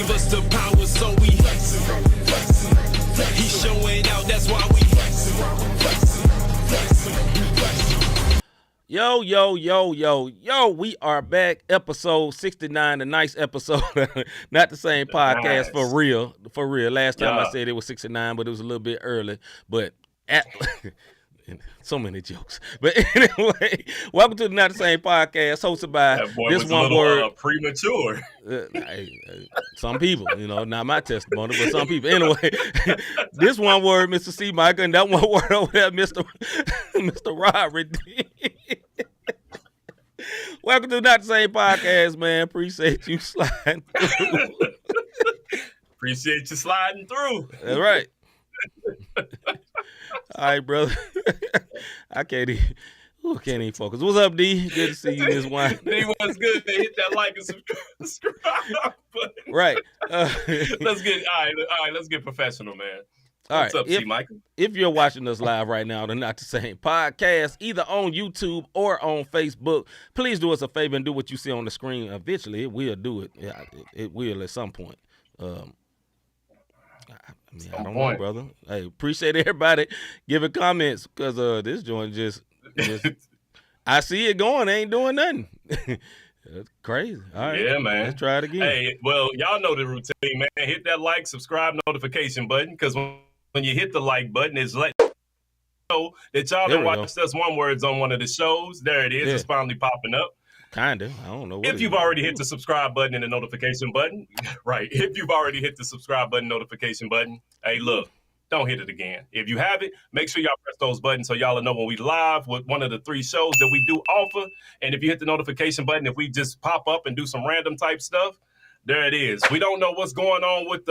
gave us the power, so we He's showing out, that's why we Yo, we are back. Episode 69, the nice episode. Not the same podcast, for real. Last time I said it was 69, but it was a little bit early. But so many jokes. But anyway, welcome to the Not the Same podcast, hosted by this one word. Premature. Some people, not my testimony, but some people. Anyway, this one word, Mr. C-Micah, and that one word over there, Mr. Robert. Welcome to the Not the Same podcast, man. Appreciate you sliding through. Appreciate you sliding through. That's right. All right, brother. I can't even focus. What's up, D? Good to see you this one. D, what's good? They hit that like and subscribe button. Right. Let's get professional, man. What's up, C-Micah? If you're watching us live right now, the Not the Same podcast, either on YouTube or on Facebook, please do us a favor and do what you see on the screen. Eventually, it will do it. Yeah, it will at some point. I don't know, brother. Hey, appreciate everybody giving comments because this joint just I see it going, ain't doing nothing. That's crazy. All right. Yeah, man. Let's try it again. Hey, well, y'all know the routine, man. Hit that like, subscribe, notification button, because when you hit the like button, it's like know that y'all done watched us one words on one of the shows. There it is. Yeah. It's finally popping up. Kinda. I don't know. If you've already hit the subscribe button and the notification button, right. If you've already hit the subscribe button, notification button, hey, look, don't hit it again. If you have it, make sure y'all press those buttons so y'all know when we live with one of the 3 shows that we do offer. And if you hit the notification button, if we just pop up and do some random type stuff, there it is. We don't know what's going on with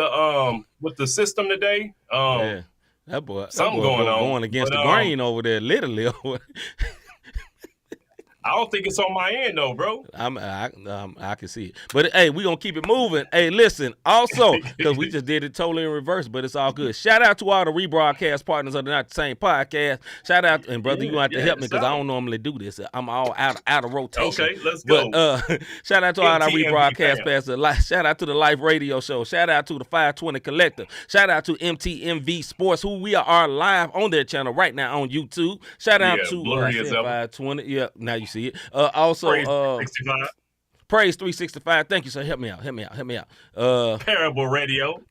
the system today. Yeah. That boy going against the grain over there, literally. I don't think it's on my end though, bro. I can see it, but hey, we gonna keep it moving. Hey, listen, also because we just did it totally in reverse, but it's all good. Shout out to all the rebroadcast partners of the Not the Same podcast. Shout out, and brother, you gonna have to help me because I don't normally do this. I'm all out of rotation. Okay, let's go. But shout out to all our rebroadcast pastors. Shout out to the Life Radio Show. Shout out to the 520 Collective. Shout out to MTMV Sports, who we are live on their channel right now on YouTube. Shout out to 520. Yeah, now you see it. Also, Praise 365. Thank you, sir. Help me out. Parable Radio.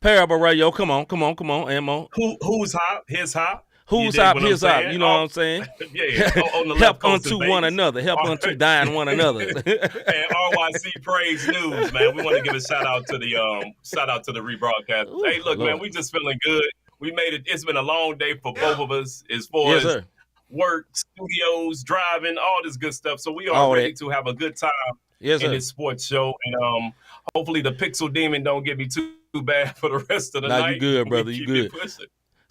Come on, Ammo. Who's hot? His hot. Who's hot? His hot. You know what I'm saying? Yeah. On the help unto one another. Help unto dying one another. And RYC Praise News, man. We want to give a shout out to the rebroadcast. Hey, look, man, we just feeling good. We made it. It's been a long day for both of us as far as work, studios, driving, all this good stuff. So we are ready to have a good time in this sports show. And hopefully the Pixel Demon don't get me too bad for the rest of the night. You good, brother. You good.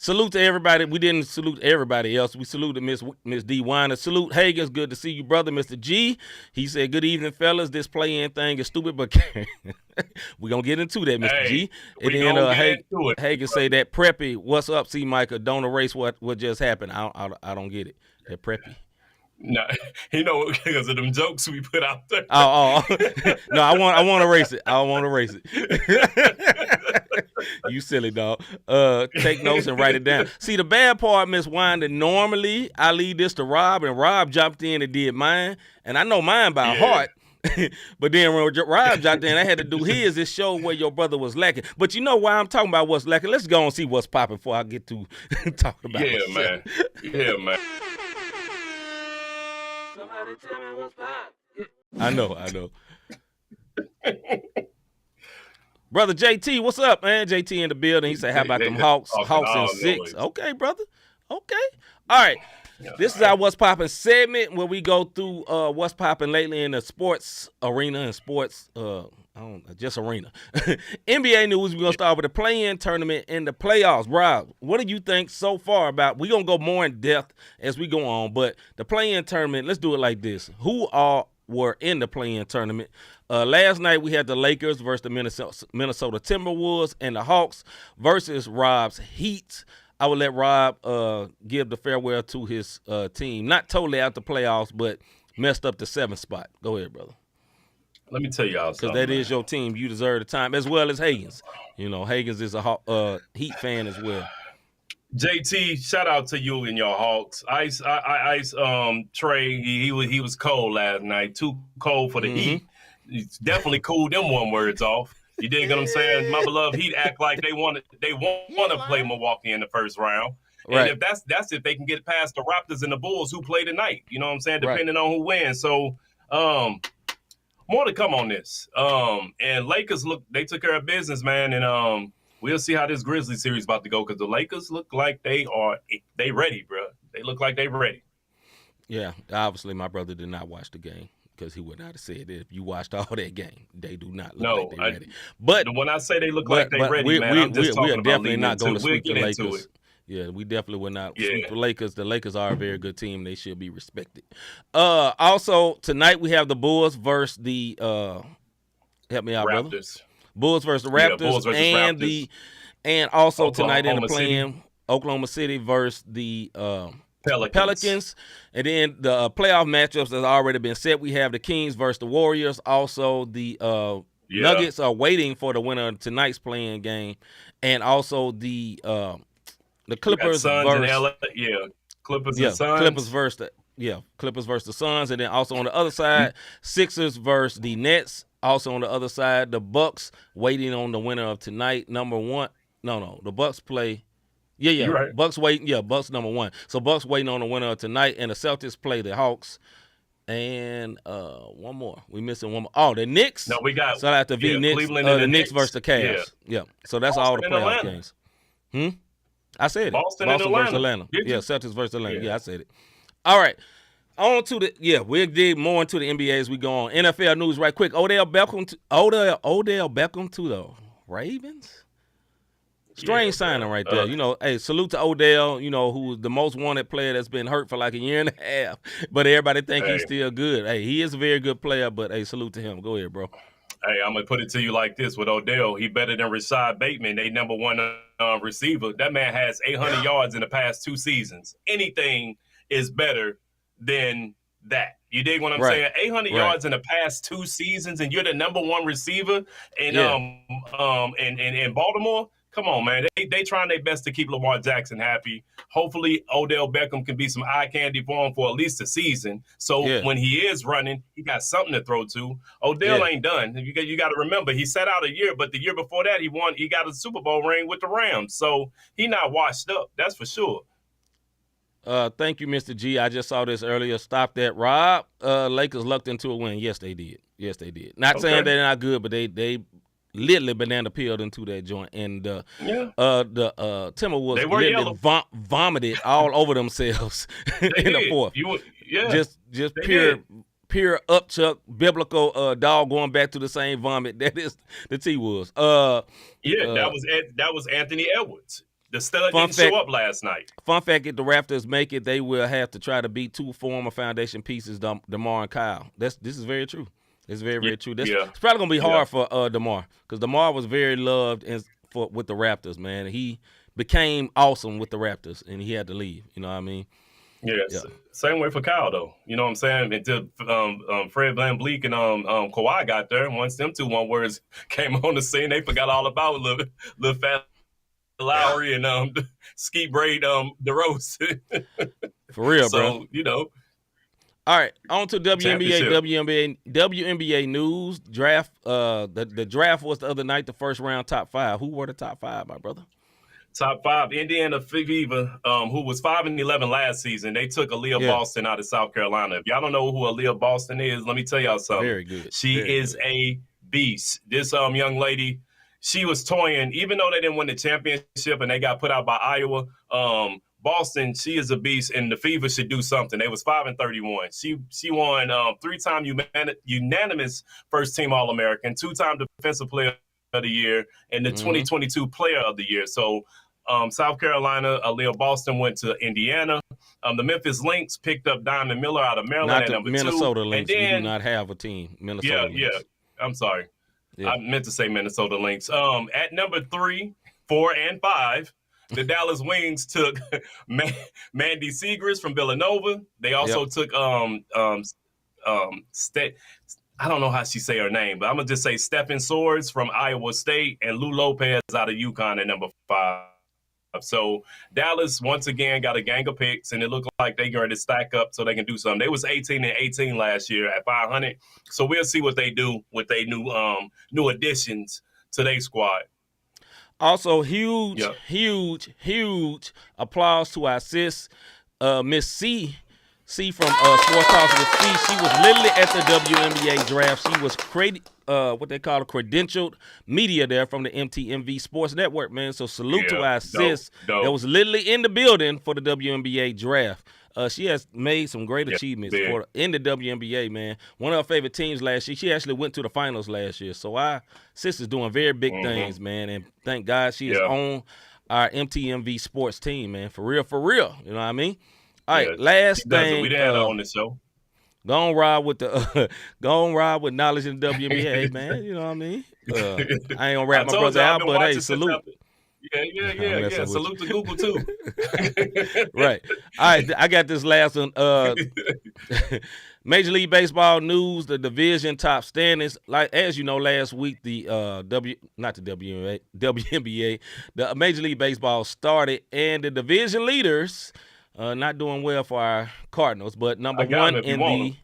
Salute to everybody. We didn't salute everybody else. We saluted Miss D. Weiner. Salute Hagen's. Good to see you, brother. Mr. G. He said, good evening, fellas. This play-in thing is stupid, but we're going to get into that, Mr. G. And then Hagen say that preppy, what's up, C-Micah? Don't erase what just happened. I don't get it. That preppy. No, because of them jokes we put out there. No, I want to erase it. I want to erase it. You silly dog. Take notes and write it down. See, the bad part, Miss Winder, normally I leave this to Rob, and Rob jumped in and did mine, and I know mine by heart. But then when Rob jumped in, I had to do his. It showed where your brother was lacking. But you know why I'm talking about what's lacking? Let's go and see what's popping before I get to talking about myself. Man. Somebody tell me what's popping. I know. Brother JT, what's up, man? JT in the building. He said, how about them Hawks? Hawks in 6. Okay, brother. Okay. All right. This is our What's Poppin' segment where we go through what's popping lately in the sports arena and sports, just arena. NBA news, we're going to start with the play-in tournament and the playoffs. Rob, what do you think so far about, we're going to go more in depth as we go on, but the play-in tournament, let's do it like this. Who all were in the play-in tournament? Last night we had the Lakers versus the Minnesota Timberwolves and the Hawks versus Rob's Heat. I would let Rob give the farewell to his team. Not totally out the playoffs, but messed up the 7th spot. Go ahead, brother. Let me tell y'all because something. that is your team. You deserve the time, as well as Higgins. You know, Higgins is a Heat fan as well. JT, shout out to you and your Hawks. Ice, Trey, he was cold last night. Too cold for the Heat. He's definitely cooled them 1 words off. You dig what I'm saying? My beloved Heat act like they want to play Milwaukee in the first round. Right. And if that's if they can get past the Raptors and the Bulls who play tonight. You know what I'm saying? Depending on who wins. So more to come on this. And Lakers they took care of business, man, and we'll see how this Grizzlies series about to go because the Lakers look like they ready, bro. They look like they ready. Yeah, obviously my brother did not watch the game because he would not have said it if you watched all that game. They do not look like they're ready. But when I say they look like they're ready, man, I'm just talking about definitely not going to sweep the Lakers. Yeah, we definitely will not sweep the Lakers. The Lakers are a very good team. They should be respected. Also, tonight we have the Bulls versus the help me out, Raptors. brother. Bulls versus the Raptors, Bulls versus and Raptors. And also Oklahoma tonight in the City. Oklahoma City versus the Pelicans. And then the playoff matchups has already been set. We have the Kings versus the Warriors. Also, the Nuggets are waiting for the winner of tonight's playing game, and also the Clippers versus Clippers and Suns. Clippers versus the Suns, and then also on the other side, Sixers versus the Nets. Also on the other side, the Bucks waiting on the winner of tonight. Number one, the Bucks play. You're right. Bucks waiting. Yeah, Bucks number one. So Bucks waiting on the winner of tonight, and the Celtics play the Hawks. And one more. We missing one more. Oh, the Knicks. No, we got. So I have to be Knicks. Cleveland and the Knicks versus the Cavs. Yeah. So that's all the playoff games. I said it. Boston versus Atlanta. Yeah, Celtics versus Atlanta. Yeah, I said it. All right. On to we'll dig more into the NBA as we go on. NFL news right quick. Odell Beckham to the Ravens. Strange signing right there. Hey, salute to Odell, who is the most wanted player that's been hurt for like a year and a half. But everybody think he's still good. Hey, he is a very good player, but hey, salute to him. Go ahead, bro. Hey, I'm going to put it to you like this with Odell. He better than Rashad Bateman, they number one receiver. That man has 800 yards in the past 2 seasons. Anything is better than that. You dig what I'm saying? 800 yards in the past 2 seasons, and you're the number one receiver in Baltimore. Come on, man. They trying their best to keep Lamar Jackson happy. Hopefully, Odell Beckham can be some eye candy for him for at least a season. So when he is running, he got something to throw to. Odell ain't done. You got to remember, he sat out a year, but the year before that, he got a Super Bowl ring with the Rams. So he not washed up. That's for sure. Thank you, Mr. G. I just saw this earlier. Stop that, Rob. Lakers lucked into a win. Yes, they did. Not saying they're not good, but they literally banana peeled into that joint, and the Timberwolves literally vomited all over themselves in the fourth. Just pure upchuck biblical dog going back to the same vomit. That is the T-Wolves. That was Anthony Edwards. The stud didn't show up last night. Fun fact: if the Raptors make it, they will have to try to beat 2 former foundation pieces, DeMar and Kyle. This is very true. It's very, very true. It's probably gonna be hard for DeMar because DeMar was very loved with the Raptors. Man, he became awesome with the Raptors, and he had to leave. You know what I mean? Yeah. Same way for Kyle, though. You know what I'm saying? Until Fred VanVleet and Kawhi got there, and once them 2 1 words came on the scene, they forgot all about little fat Lowry and Ski Braid DeRozan. For real, bro. All right, on to WNBA news. Draft. The draft was the other night. The first round, top 5. Who were the top 5, my brother? Top 5, Indiana Fever, who was 5-11 last season. They took Aaliyah Boston out of South Carolina. If y'all don't know who Aaliyah Boston is, let me tell y'all something. Very good. She is a beast. This young lady, she was toying, even though they didn't win the championship and they got put out by Iowa. Boston, she is a beast, and the Fever should do something. They was 5-31. She won 3-time unanimous first-team All-American, 2-time Defensive Player of the Year, and the 2022 Player of the Year. So South Carolina, Aaliyah Boston went to Indiana. The Memphis Lynx picked up Diamond Miller out of Maryland at number 2. Minnesota Lynx. We do not have a team. Minnesota Lynx. I'm sorry. Yeah. I meant to say Minnesota Lynx. At number 3, 4, and 5, the Dallas Wings took Mandy Segrist from Villanova. They also took I don't know how she say her name, but I'm gonna just say Stephen Swords from Iowa State and Lou Lopez out of UConn at number 5. So Dallas once again got a gang of picks, and it looked like they're going to stack up so they can do something. They was 18-18 last year at 500, so we'll see what they do with their new additions to their squad. Also, huge applause to our sis, Miss C from Sports Talks with C. She was literally at the WNBA draft. She was what they call a credentialed media there from the MTMV Sports Network, man. So salute to our sis that was literally in the building for the WNBA draft. She has made some great achievements in the WNBA, man. One of her favorite teams last year. She actually went to the finals last year. So our sis is doing very big things, man. And thank God she is on our MTMV Sports team, man. For real. You know what I mean? All right, last thing. We didn't have her on the show. Go on ride with knowledge in the WNBA, man. You know what I mean? I ain't gonna rap my brother out, but hey, salute. Yeah. Salute to Google too. Right. All right, I got this last one. Major League Baseball news: the division top standings. Like as you know, last week the WNBA, the Major League Baseball started, and the division leaders. Not doing well for our Cardinals, but number one in the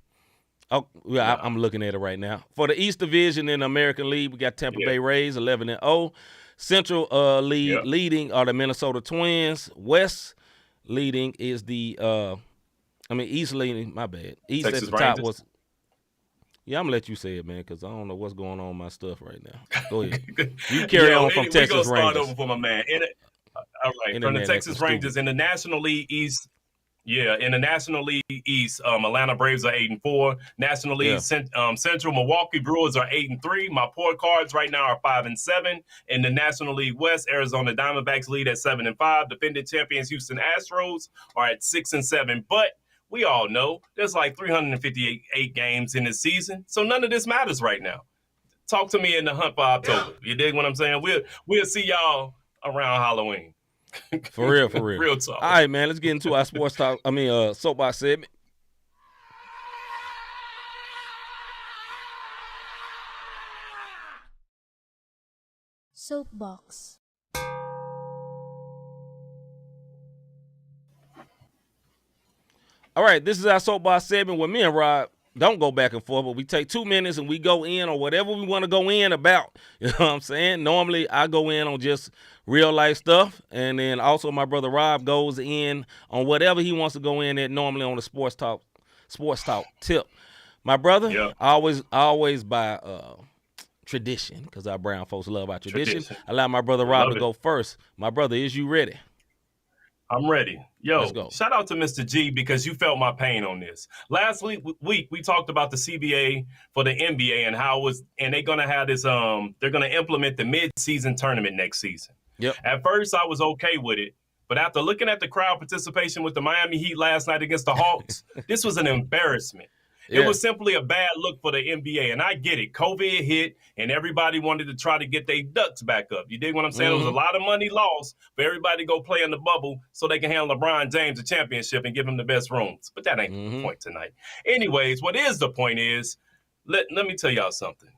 I'm looking at it right now. For the East Division in the American League, we got Tampa Bay Rays 11-0. Central leading are the Minnesota Twins. West leading is the East leading, my bad. East Texas at the top was I'm gonna let you say it, man, because I don't know what's going on with my stuff right now. Go ahead. You carry on from Texas Rangers. We're gonna start over for my man. All right, from the Texas Rangers in the National League East. Yeah, in the National League East, Atlanta Braves are 8-4. National League Central, Milwaukee Brewers are 8-3. My poor cards right now are 5-7. In the National League West, Arizona Diamondbacks lead at 7-5. Defending champions Houston Astros are at 6-7. But we all know there's like 358 games in the season, so none of this matters right now. Talk to me in the hunt for October. You dig what I'm saying? We'll see y'all around Halloween. For real. Real talk. All right, man, let's get into our soapbox segment. Soapbox. All right, this is our soapbox segment where me and Rob don't go back and forth, but we take 2 minutes and we go in on whatever we want to go in about. You know what I'm saying? Normally, I go in on just real life stuff, and then also my brother Rob goes in on whatever he wants to go in at, normally on the sports talk tip. My brother, always by tradition, because our brown folks love our tradition. Allow my brother Rob to go first. My brother, is you ready? I'm ready. Yo, let's go. Shout out to Mr. G because you felt my pain on this. Last week we talked about the CBA for the NBA and how they're gonna have this they're gonna implement the mid-season tournament next season. Yep. At first I was okay with it, but after looking at the crowd participation with the Miami Heat last night against the Hawks, this was an embarrassment. Yeah. It was simply a bad look for the NBA, and I get it. COVID hit, and everybody wanted to try to get their ducks back up. You dig what I'm saying? There was a lot of money lost for everybody to go play in the bubble so they can hand LeBron James a championship and give him the best rooms. But that ain't the point tonight. Anyways, what is the point is, let me tell y'all something.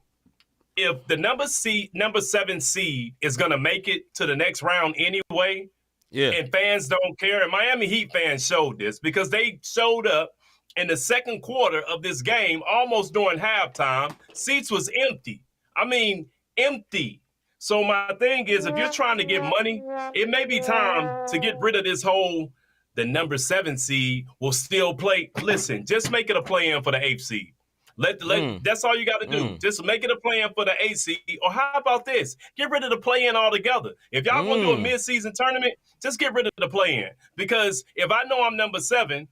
If the number 7 seed is going to make it to the next round anyway, and fans don't care, and Miami Heat fans showed this because they showed up in the second quarter of this game, almost during halftime, seats was empty. I mean, empty. So my thing is, if you're trying to get money, it may be time to get rid of this whole, the number 7 seed will still play. Listen, just make it a play-in for the 8th seed. That's all you got to do. Just make it a play-in for the 8th seed. Or how about this? Get rid of the play-in altogether. If y'all want to do a mid-season tournament, just get rid of the play-in. Because if I know I'm number 7,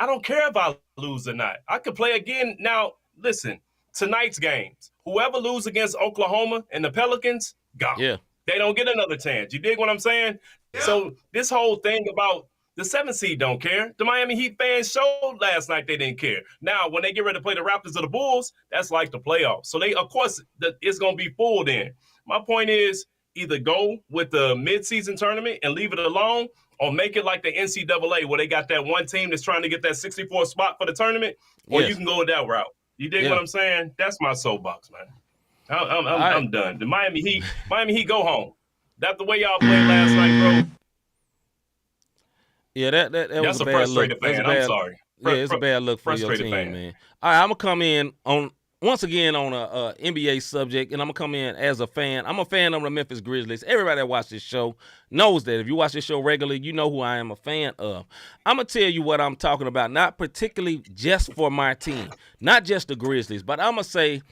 I don't care if I lose or not. I could play again. Now, listen, tonight's games, whoever lose against Oklahoma and the Pelicans, gone. Yeah. They don't get another chance. You dig what I'm saying? Yeah. So this whole thing about the 7th seed don't care. The Miami Heat fans showed last night they didn't care. Now, when they get ready to play the Raptors or the Bulls, that's like the playoffs. So of course, it's going to be full then. My point is, either go with the mid-season tournament and leave it alone, or make it like the NCAA where they got that one team that's trying to get that 64th spot for the tournament, or you can go that route. You dig what I'm saying? That's my soapbox, man. I'm done. The Miami Heat go home. That's the way y'all played last night, bro. Yeah, that was a bad frustrated look. fan. I'm sorry. It's a bad look for your team, man. All right, I'm gonna come in once again on a NBA subject, and I'm gonna come in as a fan. I'm a fan of the Memphis Grizzlies. Everybody that watches this show knows that. If you watch this show regularly, you know who I am a fan of. I'm gonna tell you what I'm talking about, not particularly just for my team, not just the Grizzlies, but I'm gonna say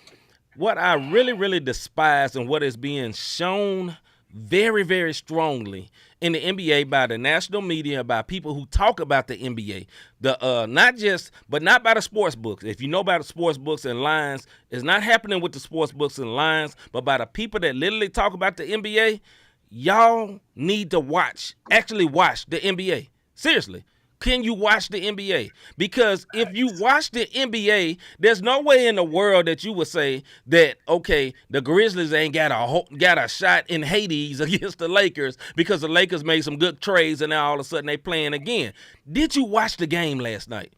what I really, really despise and what is being shown very, very strongly in the NBA by the national media, by people who talk about the NBA. Not by the sports books. If you know about the sports books and lines, it's not happening with the sports books and lines, but by the people that literally talk about the NBA. Y'all need to actually watch the NBA. Seriously. Can you watch the NBA? Because if you watch the NBA, there's no way in the world that you would say that, okay, the Grizzlies ain't got a shot in Hades against the Lakers because the Lakers made some good trades and now all of a sudden they playing again. Did you watch the game last night?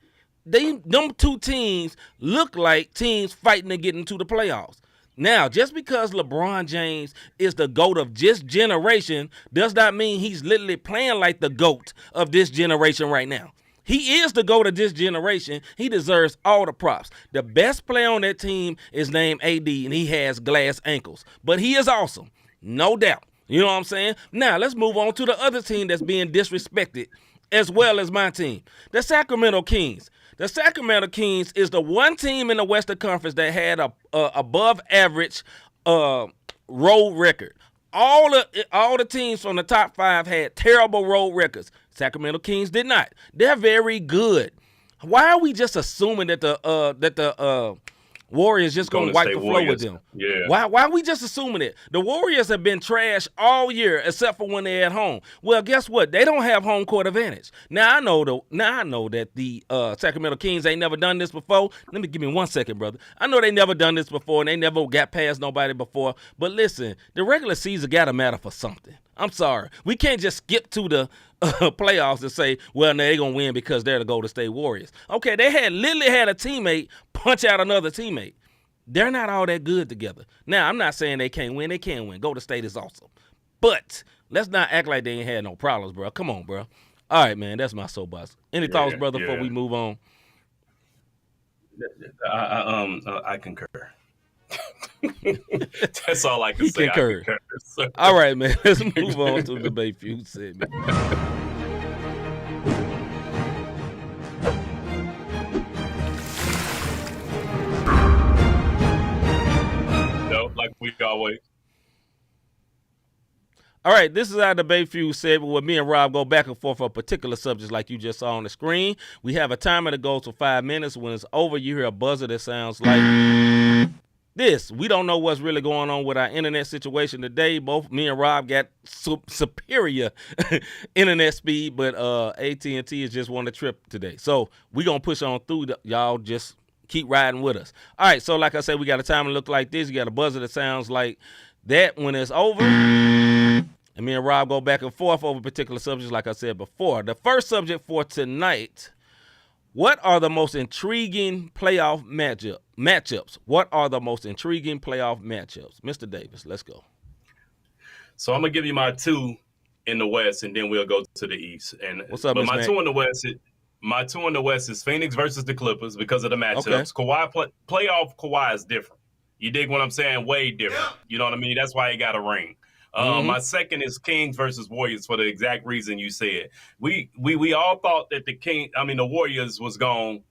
Them two teams look like teams fighting to get into the playoffs. Now, just because LeBron James is the GOAT of this generation does not mean he's literally playing like the GOAT of this generation right now. He is the GOAT of this generation. He deserves all the props. The best player on that team is named AD, and he has glass ankles. But he is awesome, no doubt. You know what I'm saying? Now, let's move on to the other team that's being disrespected as well as my team, the Sacramento Kings. The Sacramento Kings is the one team in the Western Conference that had a above average road record. All the teams from the top 5 had terrible road records. Sacramento Kings did not. They're very good. Why are we just assuming that the Warriors just going to wipe the floor with them? Yeah. Why are we just assuming it? The Warriors have been trash all year except for when they're at home. Well, guess what? They don't have home court advantage. Now I know that the Sacramento Kings ain't never done this before. Give me 1 second, brother. I know they never done this before and they never got past nobody before. But listen, the regular season got to matter for something. I'm sorry. We can't just skip to the playoffs and say, well, they're going to win because they're the Golden State Warriors. Okay, they literally had a teammate punch out another teammate. They're not all that good together. Now, I'm not saying they can't win. They can win. Golden State is awesome. But let's not act like they ain't had no problems, bro. Come on, bro. All right, man, that's my soapbox. Any thoughts, brother, before we move on? I concur. That's all I can say. Concur. All right, man. Let's move on to the debate feud segment. No, like we always. All right, this is our debate feud segment where me and Rob go back and forth on particular subjects like you just saw on the screen. We have a timer that goes for 5 minutes. When it's over, you hear a buzzer that sounds like this. We don't know what's really going on with our internet situation today. Both me and Rob got superior internet speed, but AT&T is just on the trip today. So we're going to push on through. Y'all just keep riding with us. All right, so like I said, we got a timer that look like this. You got a buzzer that sounds like that when it's over. And me and Rob go back and forth over particular subjects like I said before. The first subject for tonight, what are the most intriguing playoff matchups? What are the most intriguing playoff matchups? Mr. Davis, let's go. So I'm going to give you my 2 in the West, and then we'll go to the East. And what's up, but my 2 in the West is Phoenix versus the Clippers because of the matchups. Okay. Playoff Kawhi is different. You dig what I'm saying? Way different. You know what I mean? That's why he got a ring. My second is Kings versus Warriors for the exact reason you said. We all thought that the Warriors was going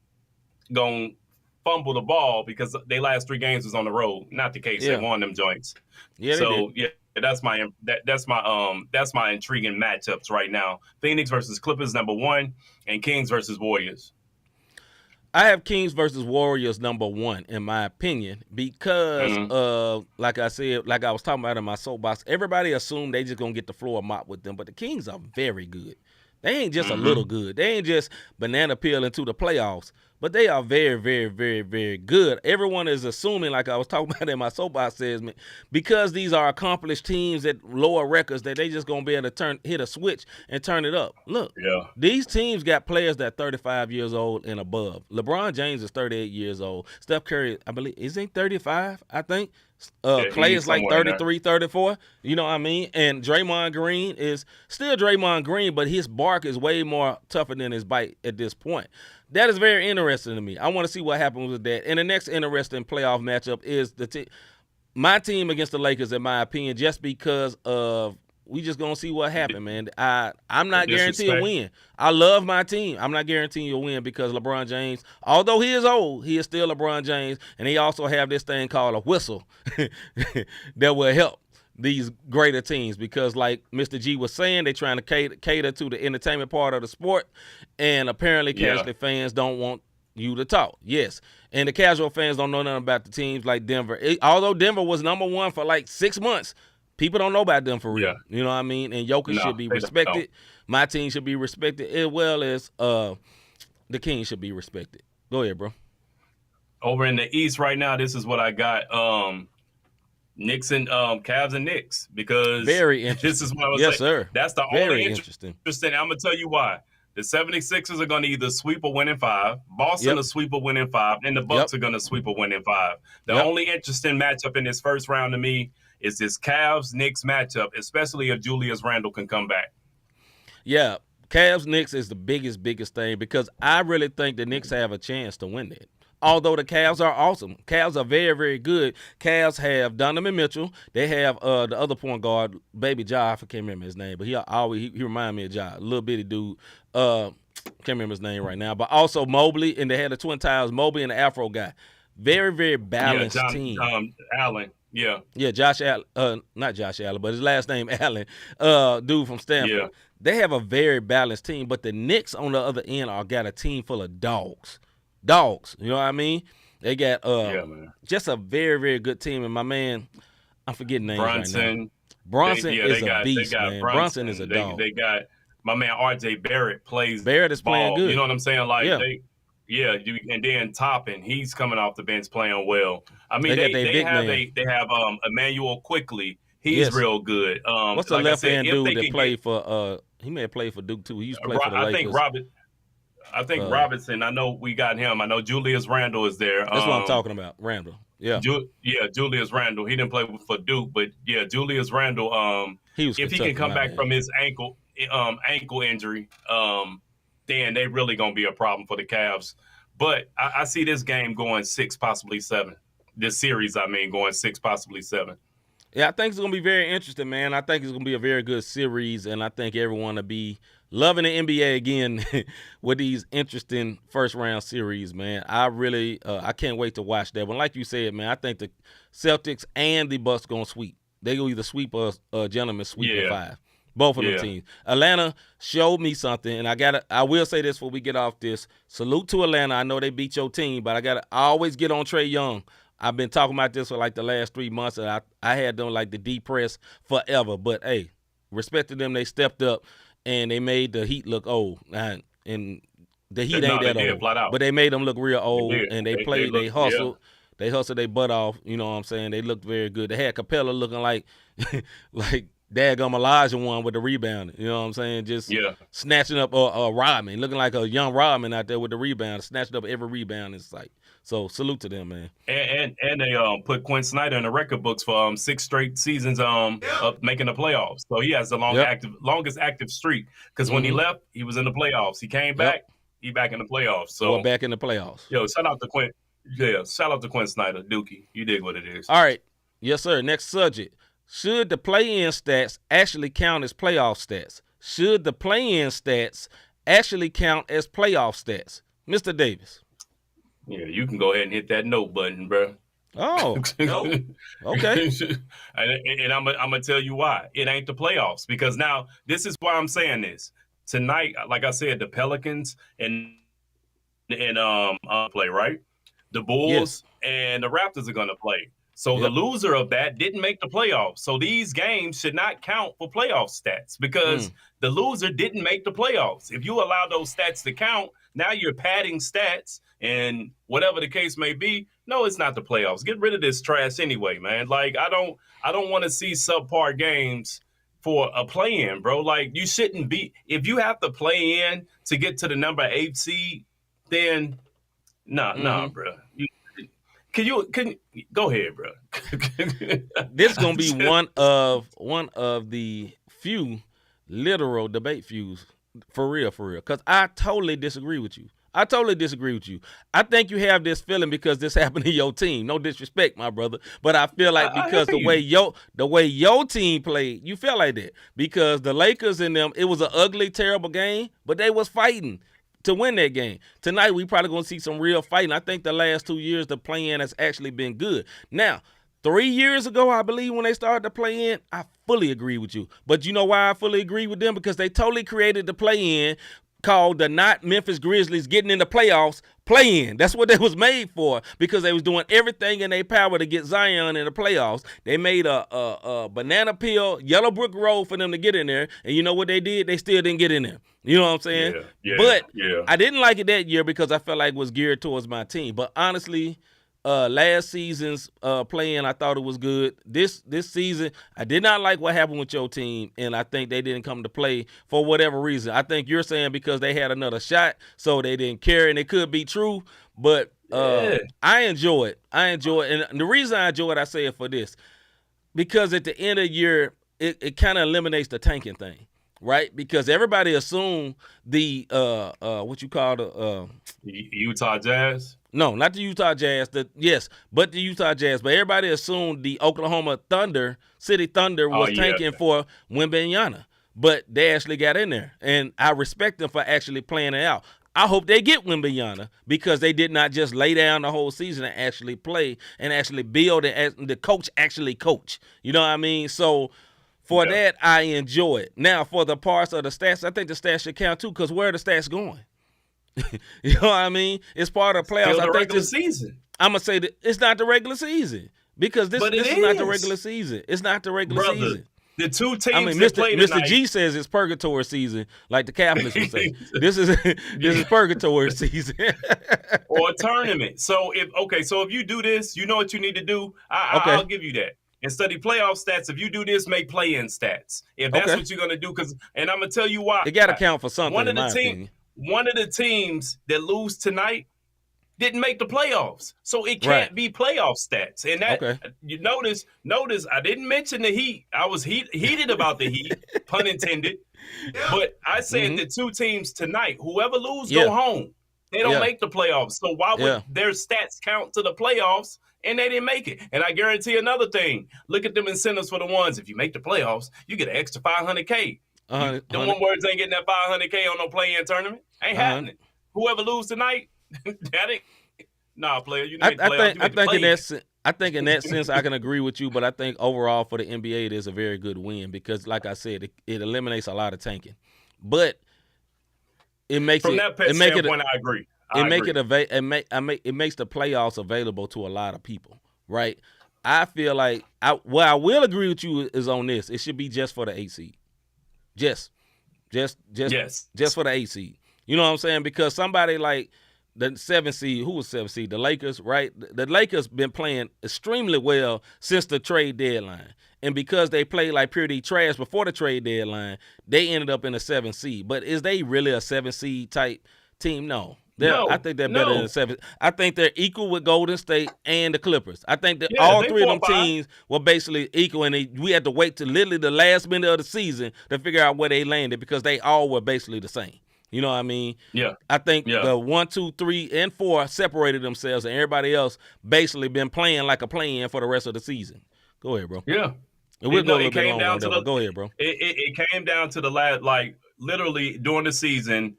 fumble the ball because they last 3 games was on the road. Not the case. They won them joints. Yeah. So that's my intriguing matchups right now. Phoenix versus Clippers number 1, and Kings versus Warriors. I have Kings versus Warriors number 1, in my opinion, because like I said, like I was talking about in my soapbox, everybody assumed they just going to get the floor mopped with them, but the Kings are very good. They ain't just a little good. They ain't just banana peel into the playoffs, but they are very, very, very, very good. Everyone is assuming, like I was talking about in my Soapbox Segment, because these are accomplished teams at lower records, that they just going to be able to hit a switch and turn it up. Look, these teams got players that are 35 years old and above. LeBron James is 38 years old. Steph Curry, I believe, is he 35, I think? Clay is like 33, 34. You know what I mean? And Draymond Green is still Draymond Green, but his bark is way more tougher than his bite at this point. That is very interesting to me. I want to see what happens with that. And the next interesting playoff matchup is my team against the Lakers, in my opinion, just because of we just going to see what happens, man. I'm not guaranteeing a win. I love my team. I'm not guaranteeing you a win because LeBron James, although he is old, he is still LeBron James, and he also have this thing called a whistle that will help these greater teams because, like Mr. G was saying, they're trying to cater to the entertainment part of the sport, and apparently casual fans don't want you to talk. Yes, and the casual fans don't know nothing about the teams like Denver. Although Denver was number one for like 6 months, people don't know about them for real. You know what I mean? And Jokic should be respected. My team should be respected as well as the Kings should be respected. Go ahead, bro. Over in the East right now, this is what I got. Knicks and Cavs and Knicks, because very interesting. This is what I was saying. Yes, sir. That's the very only interesting. I'm going to tell you why. The 76ers are going to either sweep or win in 5. Boston will sweep or win in 5. And the Bucks are going to sweep or win in 5. The only interesting matchup in this first round to me is this Cavs-Knicks matchup, especially if Julius Randle can come back. Yeah, Cavs-Knicks is the biggest thing because I really think the Knicks have a chance to win that. Although the Cavs are awesome. Cavs are very, very good. Cavs have Donovan Mitchell. They have the other point guard, Baby Ja. I can't remember his name, but he reminds me of Ja, a little bitty dude. Can't remember his name right now. But also Mobley, and they had the Twin Towers, Mobley and the Afro guy. Very, very balanced team. Allen. Yeah, Josh Allen. Not Josh Allen, but his last name Allen. Dude from Stanford. Yeah. They have a very balanced team, but the Knicks on the other end got a team full of dogs. You know what I mean? They got just a very, very good team. And my man, I'm forgetting names right now. Bronson is a beast, man. Bronson is a dog. They got my man R.J. Barrett plays. Barrett is playing good. You know what I'm saying? Like, and then Toppin, he's coming off the bench playing well. I mean, they have Emmanuel Quickly. He's real good. What's the left hand dude that played for? He may have played for Duke too. He used to play for the Lakers. I think Robinson. I know we got him. I know Julius Randle is there. That's what I'm talking about. Randle. Yeah. Julius Randle. He didn't play for Duke, but Julius Randle. If he can come back from his ankle injury, then they really gonna be a problem for the Cavs. But I see this game going 6, possibly 7. This series, going 6, possibly 7. Yeah, I think it's going to be very interesting, man. I think it's going to be a very good series, and I think everyone will be loving the NBA again with these interesting first-round series, man. I really I can't wait to watch that one. Like you said, man, I think the Celtics and the Bucks going to sweep. They will either sweep or gentlemen sweep in 5. Both of them teams. Atlanta showed me something, and I will say this before we get off this. Salute to Atlanta. I know they beat your team, but I always get on Trae Young. I've been talking about this for like the last 3 months, and I had them like the depressed forever. But, hey, respect to them. They stepped up, and they made the Heat look old. And the Heat ain't that old. But they made them look real old, and they played, they hustled. Yeah. They hustled their butt off. You know what I'm saying? They looked very good. They had Capella looking like daggum Elijah one with the rebound. You know what I'm saying? Just snatching up Rodman, looking like a young Rodman out there with the rebound, snatching up every rebound in sight. So salute to them, man. And they put Quinn Snyder in the record books for 6 straight seasons of making the playoffs. So he has the longest active streak. Because when he left, he was in the playoffs. He came back, he back in the playoffs. So back in the playoffs. Yo, shout out to Quinn. Yeah, shout out to Quinn Snyder, Dookie. You dig what it is. All right. Yes, sir. Next subject. Should the play-in stats actually count as playoff stats? Should the play-in stats actually count as playoff stats? Mr. Davis. Yeah, you can go ahead and hit that note button, bro. Oh, no. Okay. and I'm gonna tell you why. It ain't the playoffs, because now this is why I'm saying this. Tonight, like I said, the Pelicans and play, right? The Bulls and the Raptors are gonna play. So the loser of that didn't make the playoffs. So these games should not count for playoff stats because the loser didn't make the playoffs. If you allow those stats to count, now you're padding stats and whatever the case may be. No, it's not the playoffs. Get rid of this trash anyway, man. Like I don't want to see subpar games for a play-in, bro. Like you shouldn't be. If you have to play in to get to the number 8 seed, then nah, bro. Can you go ahead, bro? This is gonna be one of the few literal debate feuds for real. Because I totally disagree with you. I think you have this feeling because this happened to your team. No disrespect, my brother, but I feel like because the way your team played, you felt like that because the Lakers and them, it was an ugly, terrible game, but they was fighting to win that game. Tonight, we probably going to see some real fighting. I think the last 2 years, the play-in has actually been good. Now, 3 years ago, I believe, when they started to play in, I fully agree with you. But you know why I fully agree with them? Because they totally created the play-in called the not Memphis Grizzlies getting in the playoffs play-in. That's what they was made for because they was doing everything in their power to get Zion in the playoffs. They made a banana peel, yellow brick road for them to get in there. And you know what they did? They still didn't get in there. You know what I'm saying? But I didn't like it that year because I felt like it was geared towards my team. But honestly, last season's play-in, I thought it was good. This season, I did not like what happened with your team, and I think they didn't come to play for whatever reason. I think you're saying because they had another shot, so they didn't care, and it could be true. But I enjoy it. And the reason I enjoy it, I say it for this, because at the end of the year, it kind of eliminates the tanking thing. Right, because everybody assumed the what you call the Utah Jazz. No, not the Utah Jazz. But the Utah Jazz. But everybody assumed the Oklahoma City Thunder was tanking for Wembanyama. But they actually got in there, and I respect them for actually playing it out. I hope they get Wembanyama because they did not just lay down the whole season and actually play and actually build and the coach actually coach. You know what I mean? So. For that, I enjoy it. Now, for the parts of the stats, I think the stats should count too, because where are the stats going? You know what I mean? It's part of the playoffs. Still the regular season. I'm going to say that it's not the regular season because this is not the regular season. It's not the regular season. The two teams that played Mr. G says it's purgatory season, like the Catholics would say. This is purgatory season. Or a tournament. So if you do this, you know what you need to do? I'll give you that. And study playoff stats. If you do this, make play-in stats. If that's what you're going to do, and I'm going to tell you why. It got to count for something, One of the teams that lose tonight didn't make the playoffs. So it can't be playoff stats. And that you notice, I didn't mention the Heat. I was heated about the Heat, pun intended. But I said the two teams tonight, whoever lose, go home. They don't make the playoffs. So why would their stats count to the playoffs? And they didn't make it. And I guarantee another thing. Look at them incentives for the ones. If you make the playoffs, you get an extra $500K. The one words ain't getting that $500K on no play-in tournament. Ain't happening. Whoever lose tonight, that ain't. Nah, player, you need to I think in that sense, I can agree with you. But I think overall for the NBA, it is a very good win because, like I said, it eliminates a lot of tanking. But it makes from that standpoint, I agree. It makes the playoffs available to a lot of people, right? I feel like I will agree with you is on this. It should be just for the 8 seed, just for the 8 seed. You know what I'm saying? Because somebody like the 7 seed, who was 7 seed? The Lakers, right? The Lakers been playing extremely well since the trade deadline, and because they played like pretty trash before the trade deadline, they ended up in a 7 seed. But is they really a 7 seed type team? No. I think they're better than 7. I think they're equal with Golden State and the Clippers. I think that all three of them teams were basically equal, and we had to wait till literally the last minute of the season to figure out where they landed because they all were basically the same. You know what I mean? Yeah. I think the 1, 2, 3, and 4 separated themselves, and everybody else basically been playing like a play-in for the rest of the season. Go ahead, bro. Yeah. It came down to go ahead, bro. It came down to the last, like literally during the season.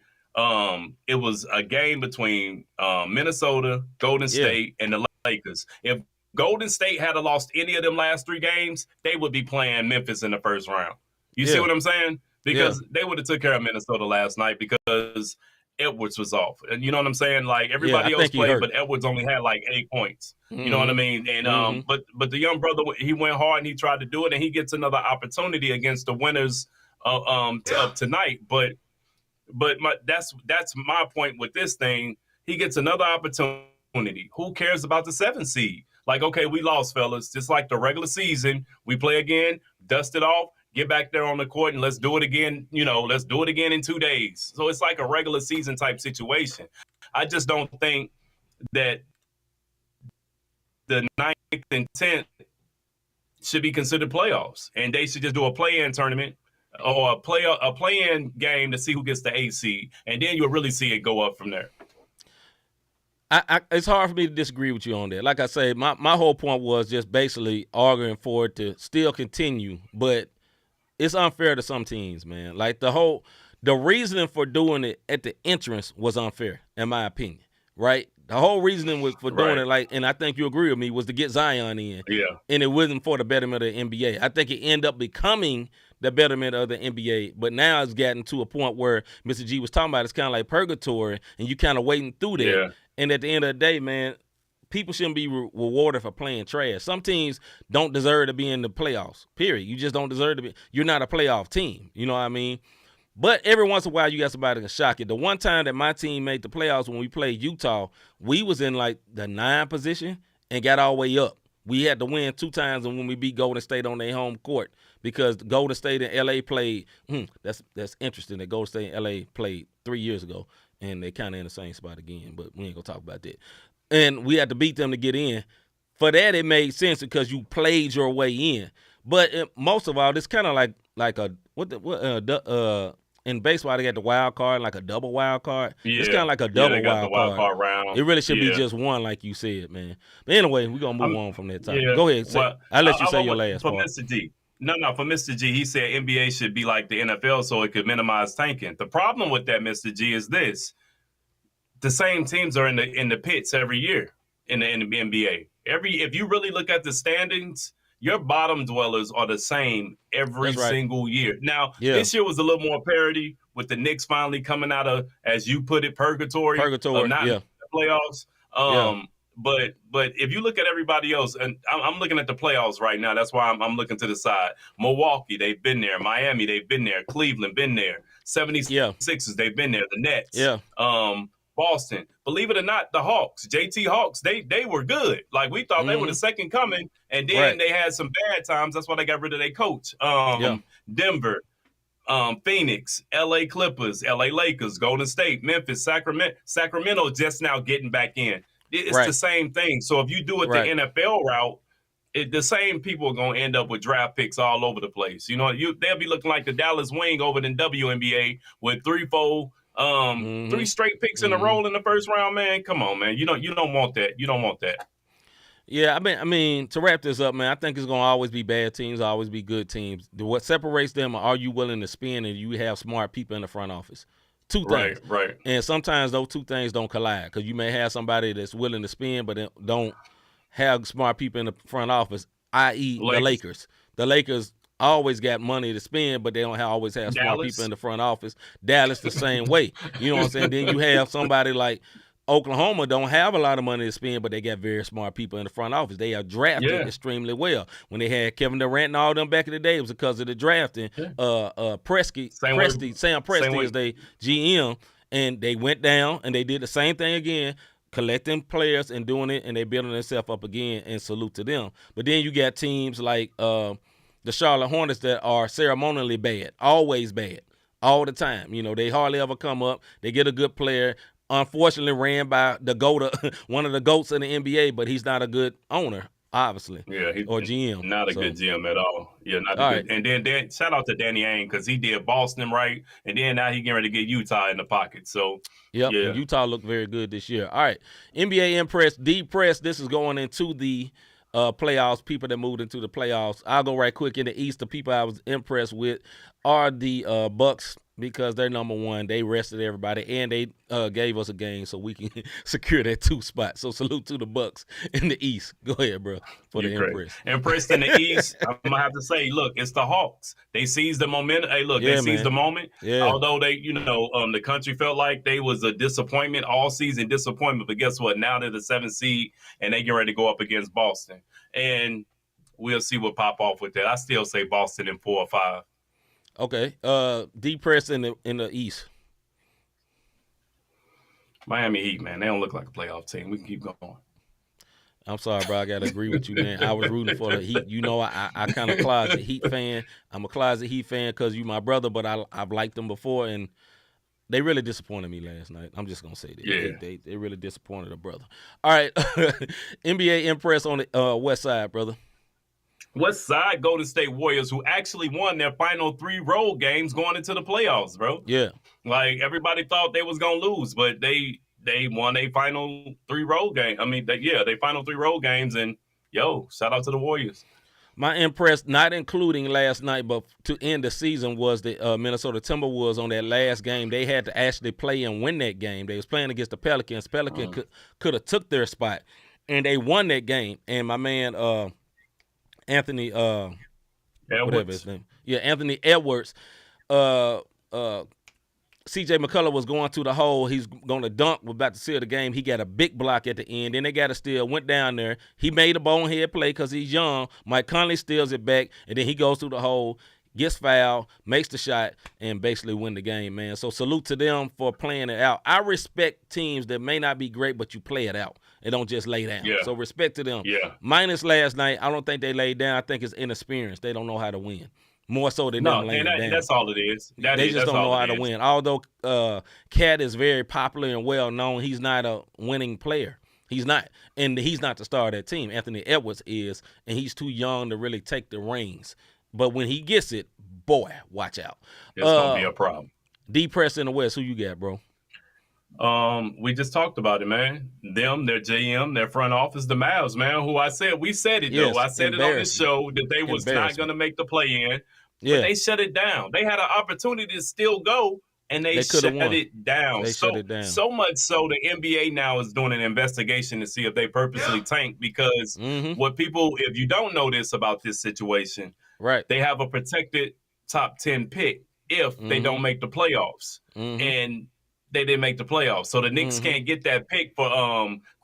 It was a game between Minnesota, Golden State, and the Lakers. If Golden State had lost any of them last 3 games, they would be playing Memphis in the first round. You see what I'm saying? Because they would have took care of Minnesota last night because Edwards was off. And you know what I'm saying? Like everybody else played, but Edwards only had like 8 points. Mm-hmm. You know what I mean? And but the young brother, he went hard and he tried to do it, and he gets another opportunity against the winners of tonight. But that's my point with this thing. He gets another opportunity. Who cares about the 7th seed? Like, okay, we lost, fellas. Just like the regular season, we play again, dust it off, get back there on the court, and let's do it again. You know, let's do it again in 2 days. So it's like a regular season type situation. I just don't think that the 9th and 10th should be considered playoffs, and they should just do a play-in tournament or a play-in game to see who gets the 8th seed, and then you'll really see it go up from there. It's hard for me to disagree with you on that. Like I say, my whole point was just basically arguing for it to still continue, but it's unfair to some teams, man. Like the reasoning for doing it at the entrance was unfair, in my opinion, right? The whole reasoning for doing it, like, and I think you agree with me, was to get Zion in. Yeah. And it wasn't for the betterment of the NBA. I think it ended up becoming the betterment of the NBA, but now it's gotten to a point where Mr. G was talking about it's kind of like purgatory, and you kind of waiting through that. Yeah. And at the end of the day, man, people shouldn't be rewarded for playing trash. Some teams don't deserve to be in the playoffs, period. You just don't deserve to be. You're not a playoff team. You know what I mean? But every once in a while, you got somebody that can shock you. The one time that my team made the playoffs when we played Utah, we was in like the 9 position and got all the way up. We had to win 2 times when we beat Golden State on their home court because Golden State and L.A. played. That's interesting that Golden State and L.A. played 3 years ago. And they kind of in the same spot again, but we ain't going to talk about that. And we had to beat them to get in. For that, it made sense because you played your way in. But most of all, it's kind of like in baseball, they got the wild card, like a double wild card. Yeah. It's kind of like a double wild card round. It really should be just one, like you said, man. But anyway, we're going to move on from that topic. Go ahead. I'll let you say your last part. Mr. G. No, for Mr. G, he said NBA should be like the NFL so it could minimize tanking. The problem with that, Mr. G, is this. The same teams are in the pits every year in the NBA. If you really look at the standings, your bottom dwellers are the same every single year. Now, this year was a little more parity with the Knicks finally coming out of, as you put it, purgatory of not the playoffs. But if you look at everybody else, and I'm looking at the playoffs right now, that's why I'm looking to the side. Milwaukee, they've been there. Miami, they've been there. Cleveland, been there. 76ers, they've been there. The Nets, Boston. Believe it or not, the Hawks, JT Hawks, they were good. Like we thought they were the second coming, and then they had some bad times. That's why they got rid of their coach. Denver, Phoenix, LA Clippers, LA Lakers, Golden State, Memphis, Sacramento just now getting back in. It's the same thing. So if you do it the NFL route, the same people are going to end up with draft picks all over the place. You know, they'll be looking like the Dallas Wing over in WNBA with 3 straight picks in a row in the first round. Man, come on, man. You don't want that. You don't want that. Yeah, I mean, to wrap this up, man, I think it's going to always be bad teams, always be good teams. What separates them are you willing to spend and you have smart people in the front office. 2 things. Right. And sometimes those 2 things don't collide because you may have somebody that's willing to spend but don't have smart people in the front office, i.e. the Lakers. The Lakers always got money to spend, but they don't always have smart people in the front office. Dallas the same way. You know what I'm saying? Then you have somebody like Oklahoma don't have a lot of money to spend, but they got very smart people in the front office. They are drafted extremely well. When they had Kevin Durant and all them back in the day, it was because of the drafting. Sam Presti is their GM, and they went down and they did the same thing again, collecting players and doing it, and they building themselves up again, and salute to them. But then you got teams like the Charlotte Hornets that are ceremonially bad, always bad, all the time. You know, they hardly ever come up. They get a good player. Unfortunately, ran by the GOAT, one of the GOATs in the NBA, but he's not a good owner, obviously. Yeah, or GM. Not a good GM at all. Yeah, not a good. And then shout out to Danny Ainge because he did Boston right, and then now he getting ready to get Utah in the pocket. So and Utah looked very good this year. All right, NBA impressed, depressed. This is going into the playoffs. People that moved into the playoffs. I'll go right quick in the East. The people I was impressed with are the Bucks. because they're number one. They rested everybody, and they gave us a game so we can secure that 2 spot. So salute to the Bucks in the East. Go ahead, bro, for the Empress. Empress in the East, I'm going to have to say, look, it's the Hawks. They seized the momentum. Hey, look, they seized the moment. Yeah. Although they, the country felt like they was a disappointment, all season disappointment. But guess what? Now they're the 7th seed, and they get ready to go up against Boston. And we'll see what pop off with that. I still say Boston in 4 or 5. Okay. D-Press in the East. Miami Heat, man. They don't look like a playoff team. We can keep going. I'm sorry, bro. I got to agree with you, man. I was rooting for the Heat. I kind of closet Heat fan. I'm a closet Heat fan because you my brother, but I've liked them before, and they really disappointed me last night. I'm just going to say that. Yeah. They really disappointed a brother. All right. NBA Impress on the West Side, brother. West Side Golden State Warriors, who actually won their final 3 road games going into the playoffs, bro. Yeah. Like, everybody thought they was going to lose, but they won a final 3 road game. I mean, they final 3 road games, and, shout out to the Warriors. My impress, not including last night, but to end the season, was the Minnesota Timberwolves on that last game. They had to actually play and win that game. They was playing against the Pelicans. Pelicans could have took their spot, and they won that game. And my man Anthony whatever his name. Yeah, Anthony Edwards. C.J. McCullough was going to the hole. He's going to dunk. We're about to seal the game. He got a big block at the end. Then they got a steal. Went down there. He made a bonehead play because he's young. Mike Conley steals it back, and then he goes through the hole, gets fouled, makes the shot, and basically win the game, man. So salute to them for playing it out. I respect teams that may not be great, but you play it out. They don't just lay down. Yeah. So respect to them. Yeah. Minus last night, I don't think they laid down. I think it's inexperience. They don't know how to win. More so than them laying down. That's all it is. They just don't know how to win. Although Cat is very popular and well known, he's not a winning player. He's not. And he's not the star of that team. Anthony Edwards is, and he's too young to really take the reins. But when he gets it, boy, watch out. It's going to be a problem. D-Press in the West, who you got, bro? We just talked about it, man. Them, their GM, their front office, the Mavs, man, who we said it, though. I said it on this show that they was not going to make the play-in. Yeah. But they shut it down. They had an opportunity to still go, and they shut it down. So much so the NBA now is doing an investigation to see if they purposely tank because if you don't know this about this situation, right? They have a protected top 10 pick if they don't make the playoffs. And they didn't make the playoffs. So the Knicks can't get that pick for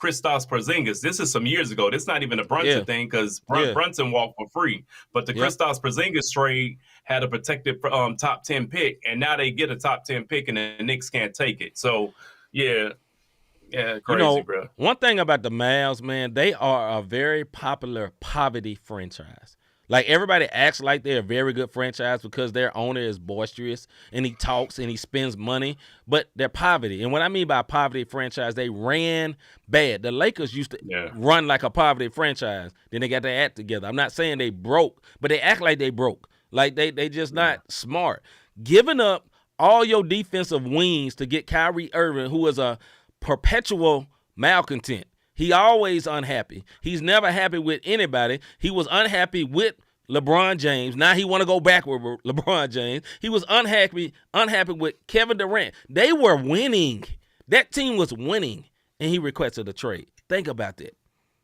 Kristaps Porzingis. This is some years ago. This is not even a Brunson thing because Brunson walked for free. But the Kristaps Porzingis trade had a protected top 10 pick, and now they get a top 10 pick, and the Knicks can't take it. So, crazy, bro. One thing about the Mavs, man, they are a very popular poverty franchise. Like, everybody acts like they're a very good franchise because their owner is boisterous and he talks and he spends money, but they're poverty. And what I mean by poverty franchise, they ran bad. The Lakers used to run like a poverty franchise. Then they got their act together. I'm not saying they broke, but they act like they broke. Like, they just not smart. Giving up all your defensive wings to get Kyrie Irving, who is a perpetual malcontent. He always unhappy. He's never happy with anybody. He was unhappy with LeBron James. Now he want to go back with LeBron James. He was unhappy with Kevin Durant. They were winning. That team was winning, and he requested a trade. Think about that.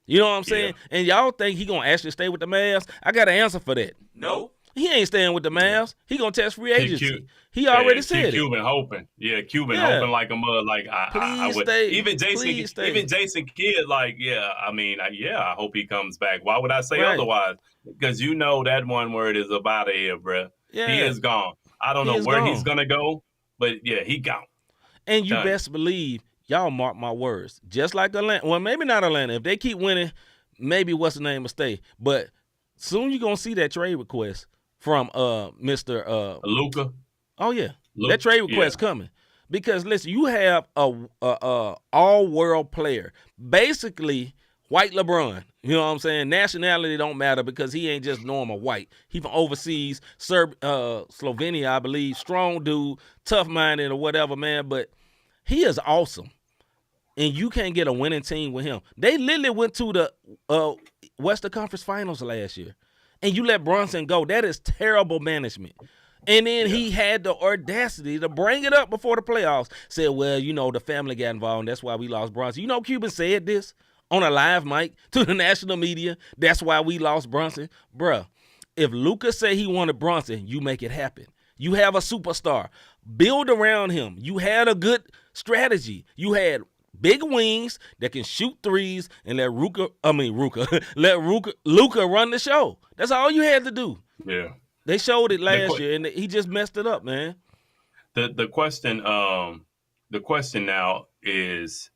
You know what I'm saying? And y'all think he going to actually stay with the Mavs? I got an answer for that. No. He ain't staying with the Mavs. He going to test free agency. He already said it. Cuban hoping. Yeah, Cuban hoping like a mud. Like, I would. Stay. Even Jason Kidd, like, I hope he comes back. Why would I say otherwise? Because that one word is about to here, bro. Yeah. He is gone. I don't know where he's going to go, but, he gone. And you best believe, y'all mark my words, just like Atlanta. Well, maybe not Atlanta. If they keep winning, maybe what's the name will stay. But soon you're going to see that trade request from Mr. Luka. Oh, yeah. That trade request coming. Because, listen, you have a all-world player. Basically, white LeBron. You know what I'm saying? Nationality don't matter because he ain't just normal white. He from overseas, Slovenia, I believe. Strong dude, tough-minded or whatever, man. But he is awesome. And you can't get a winning team with him. They literally went to the Western Conference Finals last year. And you let Brunson go. That is terrible management. And then he had the audacity to bring it up before the playoffs. Said, well, the family got involved, and that's why we lost Brunson. Cuban said this on a live mic to the national media. That's why we lost Brunson. Bruh, if Luka said he wanted Brunson, you make it happen. You have a superstar. Build around him. You had a good strategy. You had big wings that can shoot threes and let Luka run the show. That's all you had to do. Yeah. They showed it last year, and he just messed it up, man. The question now is,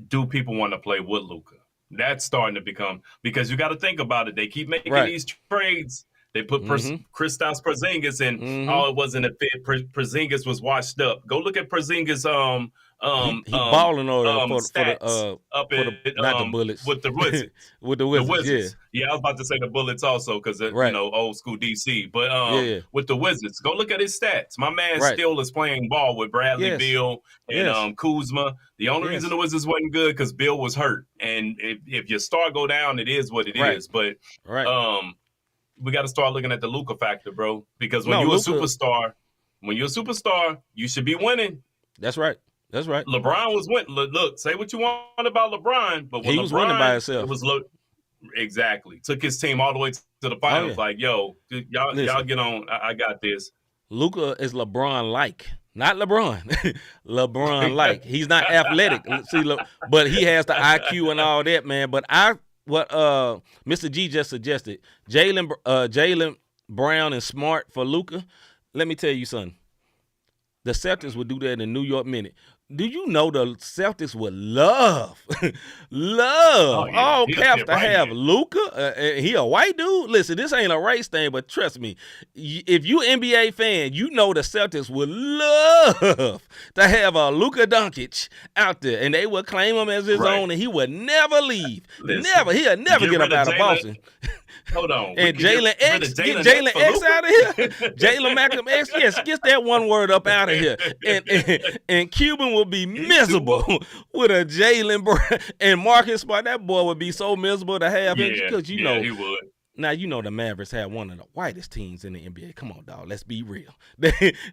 do people want to play with Luka? That's starting to become, because you got to think about it. They keep making these trades. They put Kristaps Porzingis in. Oh, it wasn't a fit. Porzingis was washed up. Go look at Porzingis. He balling over not the Bullets with the Wizards. With the Wizards, yeah. I was about to say the Bullets also because old school DC. But with the Wizards, go look at his stats. My man still is playing ball with Bradley Beal and Kuzma. The only reason the Wizards wasn't good because Bill was hurt, and if your star go down, it is what it is. But we got to start looking at the Luka factor, bro. Because when you're a superstar, you should be winning. That's right. LeBron was winning. Look, say what you want about LeBron, but when he was winning by himself. It was exactly took his team all the way to the finals. Like, yo, y'all get on. I got this. Luka is LeBron-like, not LeBron. LeBron-like. He's not athletic. But he has the IQ and all that, man. But what Mr. G just suggested, Jaylen Brown and Smart for Luka. Let me tell you something. The Celtics would do that in a New York minute. Do you know the Celtics would love all caps to have Luka? He a white dude? Listen, this ain't a race thing, but trust me, if you NBA fan, you know the Celtics would love to have a Luka Doncic out there, and they would claim him as his own, and he would never leave. He'll never get up out of Boston. Hold on. And Jalen X, get Jalen X out of here. Jalen Malcolm X, yes, get that one word up out of here. And Cuban will be miserable with a Jalen Brown and Marcus Smart. That boy would be so miserable to have him because he would. Now, the Mavericks have one of the whitest teams in the NBA. Come on, dog. Let's be real.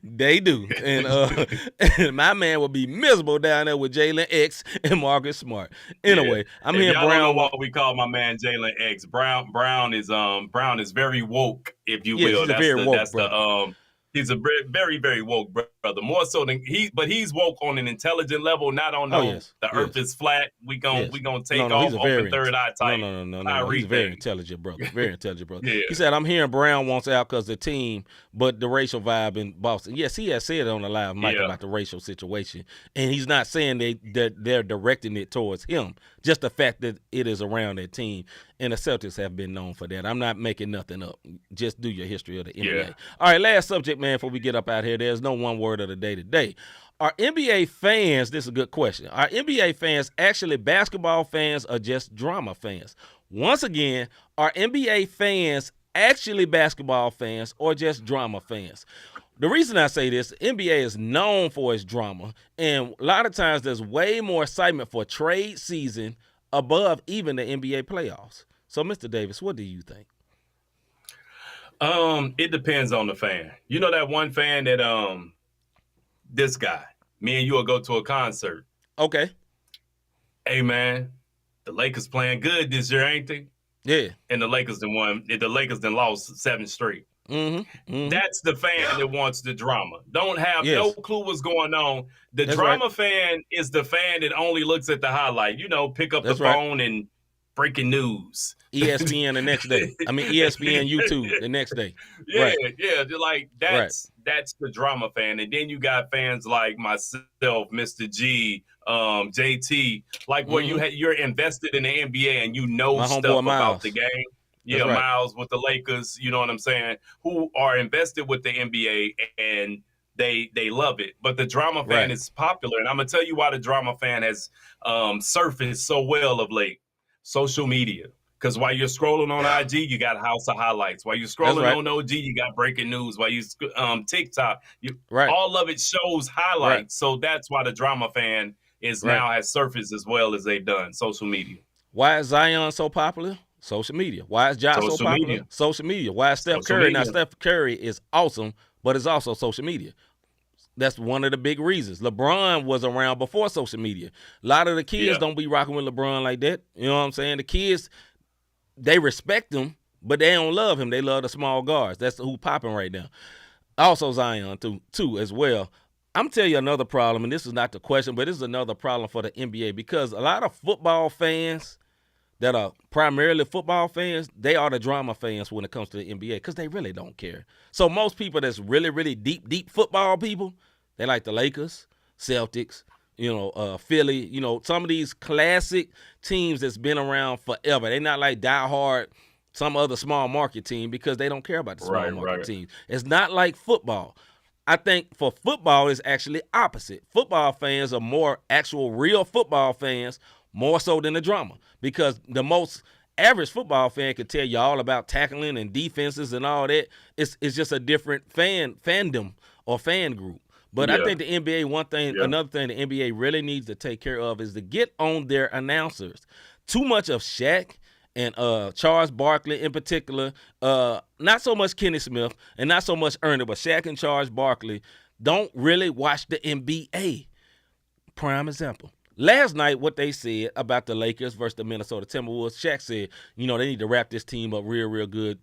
They do. And my man would be miserable down there with Jalen X and Marcus Smart. Anyway, I'm hearing Brown. Don't know what we call my man Jalen X. Brown is very woke, if you will. He's very woke, brother. He's a very, very woke brother. More so than he's woke on an intelligent level, not on the earth is flat. We gonna take off open third eye type. No. He's a very intelligent brother. Very intelligent brother. He said, I'm hearing Brown wants out because the team, but the racial vibe in Boston. Yes, he has said it on the live mic about the racial situation. And he's not saying they're directing it towards him. Just the fact that it is around their team. And the Celtics have been known for that. I'm not making nothing up. Just do your history of the NBA. Yeah. All right, last subject, man, before we get up out here. There's no one word of the day today. Are NBA fans, this is a good question, are NBA fans actually basketball fans or just drama fans? Once again, are NBA fans actually basketball fans or just drama fans? The reason I say this, NBA is known for its drama, and a lot of times there's way more excitement for trade season above even the NBA playoffs. So, Mr. Davis, what do you think? It depends on the fan. You know that one fan that this guy, me and you will go to a concert. Okay. Hey man, the Lakers playing good this year, ain't they? Yeah. And the Lakers then lost 7 straight. Mm-hmm. That's the fan that wants the drama. Don't have no clue what's going on. The drama fan is the fan that only looks at the highlight. Pick up the phone and breaking news. ESPN the next day. I mean, ESPN YouTube the next day. Yeah. Like that's the drama fan. And then you got fans like myself, Mr. G, JT, like where you're invested in the NBA and stuff about the game. Yeah, Miles with the Lakers, you know what I'm saying, who are invested with the NBA and they love it. But the drama fan is popular. And I'm going to tell you why the drama fan has surfaced so well of late. Social media. Because while you're scrolling on IG, you got House of Highlights. While you're scrolling on OG, you got breaking news. While you TikTok, all of it shows highlights. So that's why the drama fan is now has surfaced as well as they've done social media. Why is Zion so popular? Social media. Why is Ja so popular? Media. Social media. Why is Steph Curry? Now, Steph Curry is awesome, but it's also social media. That's one of the big reasons. LeBron was around before social media. A lot of the kids don't be rocking with LeBron like that. You know what I'm saying? The kids, they respect him, but they don't love him. They love the small guards. That's who popping right now. Also Zion, too, as well. I'm telling you another problem, and this is not the question, but this is another problem for the NBA because a lot of football fans that are primarily football fans, they are the drama fans when it comes to the NBA because they really don't care. So most people that's really, really deep football people, they like the Lakers, Celtics, Philly, some of these classic teams that's been around forever. They're not like diehard some other small market team because they don't care about the small market teams. It's not like football. I think for football, it's actually opposite. Football fans are more actual real football fans, more so than the drama, because the most average football fan could tell you all about tackling and defenses and all that. It's just a different fandom or fan group. But I think the NBA, another thing the NBA really needs to take care of is to get on their announcers. Too much of Shaq and Charles Barkley in particular, not so much Kenny Smith and not so much Ernie, but Shaq and Charles Barkley don't really watch the NBA. Prime example. Last night, what they said about the Lakers versus the Minnesota Timberwolves, Shaq said, they need to wrap this team up real good,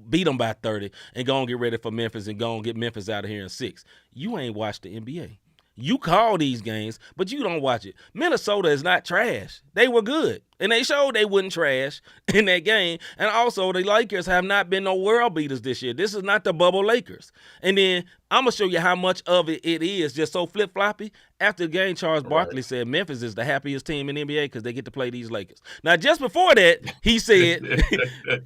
beat them by 30, and go and get ready for Memphis and go and get Memphis out of here in 6. You ain't watched the NBA. You call these games, but you don't watch it. Minnesota is not trash. They were good, and they showed they wouldn't trash in that game. And also, the Lakers have not been no world beaters this year. This is not the bubble Lakers. And then I'm going to show you how much of it is just so flip-floppy. After the game, Charles Barkley said Memphis is the happiest team in the NBA because they get to play these Lakers. Now, just before that, he said